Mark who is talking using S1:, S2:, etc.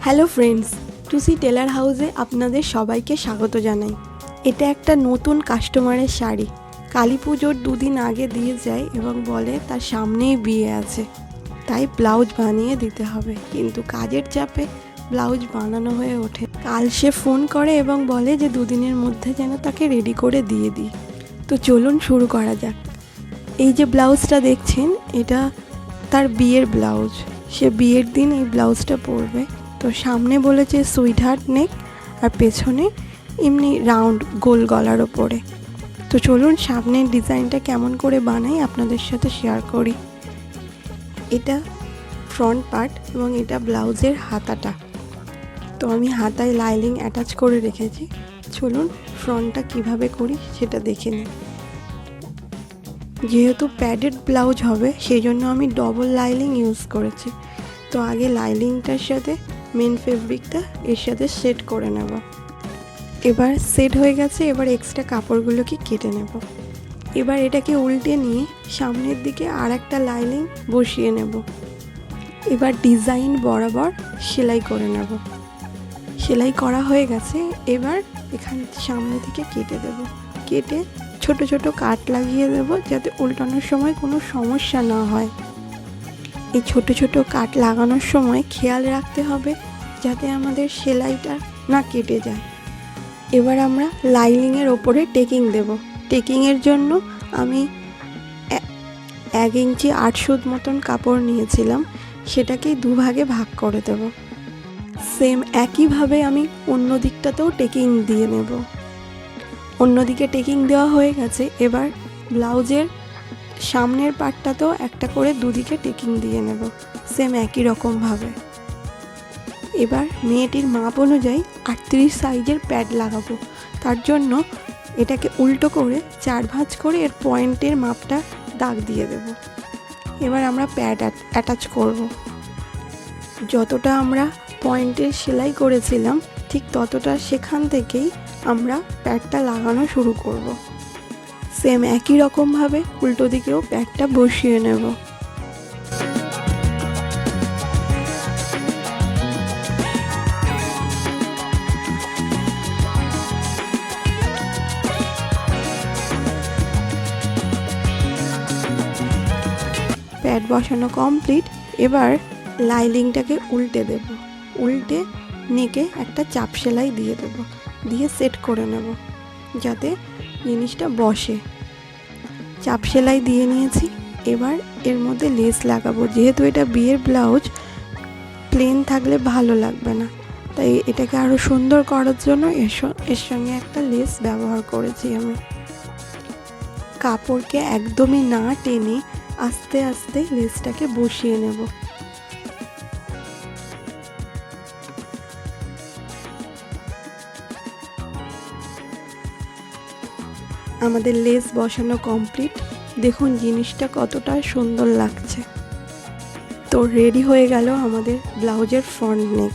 S1: Hello friends, টুসি teller হাউসে আপনাদের সবাইকে স্বাগত জানাই। এটা একটা নতুন কাস্টমারের শাড়ি। কালী পুজোর 2 দিন আগে দিয়ে যায় এবং বলে তার সামনেই বিয়ে আছে, তাই ব্লাউজ বানিয়ে দিতে হবে, কিন্তু কাজের চাপে ব্লাউজ বানানো হয়ে ওঠে। কাল সে ফোন করে এবং বলে যে 2 দিনের মধ্যে যেন তাকে রেডি করে দিয়ে দিই। তো চলুন শুরু করা যাক। এই যে ব্লাউজটা দেখছেন, এটা তার বিয়ের ব্লাউজ। সে বিয়ের দিন এই ব্লাউজটা পরবে। তো সামনে বলেছে সুইট হার্ট নেক, আর পেছনে এমনি রাউন্ড গোল গলার ওপরে। তো চলুন সামনের ডিজাইনটা কেমন করে বানাই আপনাদের সাথে শেয়ার করি। এটা ফ্রন্ট পার্ট এবং এটা ব্লাউজের হাতাটা। তো আমি হাতায় লাইলিং অ্যাটাচ করে রেখেছি। চলুন ফ্রন্টটা কিভাবে করি সেটা দেখে নিই। যেহেতু প্যাডেড ব্লাউজ হবে সেই জন্য আমি ডবল লাইলিং ইউজ করেছি। তো আগে লাইলিংটার সাথে মেন ফেব্রিকটা এর সাথে সেট করে নেব। এবার সেট হয়ে গেছে, এবার এক্সট্রা কাপড়গুলোকে কেটে নেব। এবার এটাকে উল্টে নিয়ে সামনের দিকে আর একটা লাইনিং বসিয়ে নেব। এবার ডিজাইন বরাবর সেলাই করে নেব। সেলাই করা হয়ে গেছে, এবার এখান সামনে থেকে কেটে দেব। কেটে ছোট ছোট কাট লাগিয়ে দেব যাতে উল্টানোর সময় কোনো সমস্যা না হয়। এই ছোট ছোট কাট লাগানোর সময় খেয়াল রাখতে হবে যাতে আমাদের সেলাইটা না কেটে যায়। এবার আমরা লাইনিংয়ের ওপরে টেকিং দেব। টেকিংয়ের জন্য আমি 1 ইঞ্চি 8 সুত মতন কাপড় নিয়েছিলাম, সেটাকেই 2 ভাগে ভাগ করে দেব। সেম একইভাবে আমি অন্য দিকটাতেও টেকিং দিয়ে নেব। অন্যদিকে টেকিং দেওয়া হয়ে গেছে, এবার ব্লাউজের সামনের পার্টটাতেও একটা করে দুদিকে টেকিং দিয়ে নেব, সেম একই রকমভাবে। এবার মেয়েটির মাপ অনুযায়ী 38 সাইজের প্যাড লাগাবো। তার জন্য এটাকে উল্টো করে 4 ভাঁজ করে এর পয়েন্টের মাপটা দাগ দিয়ে দেব। এবার আমরা প্যাড অ্যাটাচ করব। যতটা আমরা পয়েন্টের সেলাই করেছিলাম ঠিক ততটা সেখান থেকেই আমরা প্যাডটা লাগানো শুরু করব। সেম একই রকমভাবে উল্টো দিকেও প্যাডটা বসিয়ে নেব। প্যাড বসানো কমপ্লিট। এবার লাইনিংটাকে উল্টে দেব। উল্টে নেকে একটা চাপ সেলাই দিয়ে দেব, দিয়ে সেট করে নেব যাতে জিনিসটা বসে। চাপ সেলাই দিয়ে নিয়েছি। এবার এর মধ্যে লেস লাগাবো। যেহেতু এটা বিয়ের ব্লাউজ, প্লেন থাকলে ভালো লাগবে না, তাই এটাকে আরও সুন্দর করার জন্য এর সঙ্গে একটা লেস ব্যবহার করেছি আমি। কাপড়কে একদমই না টেনে আস্তে আস্তে লেসটাকে বসিয়ে নেব। আমাদের লেস বসানো কমপ্লিট। দেখুন জিনিসটা কতটা সুন্দর লাগছে। তো রেডি হয়ে গেল আমাদের ব্লাউজের ফ্রন্ট নেক।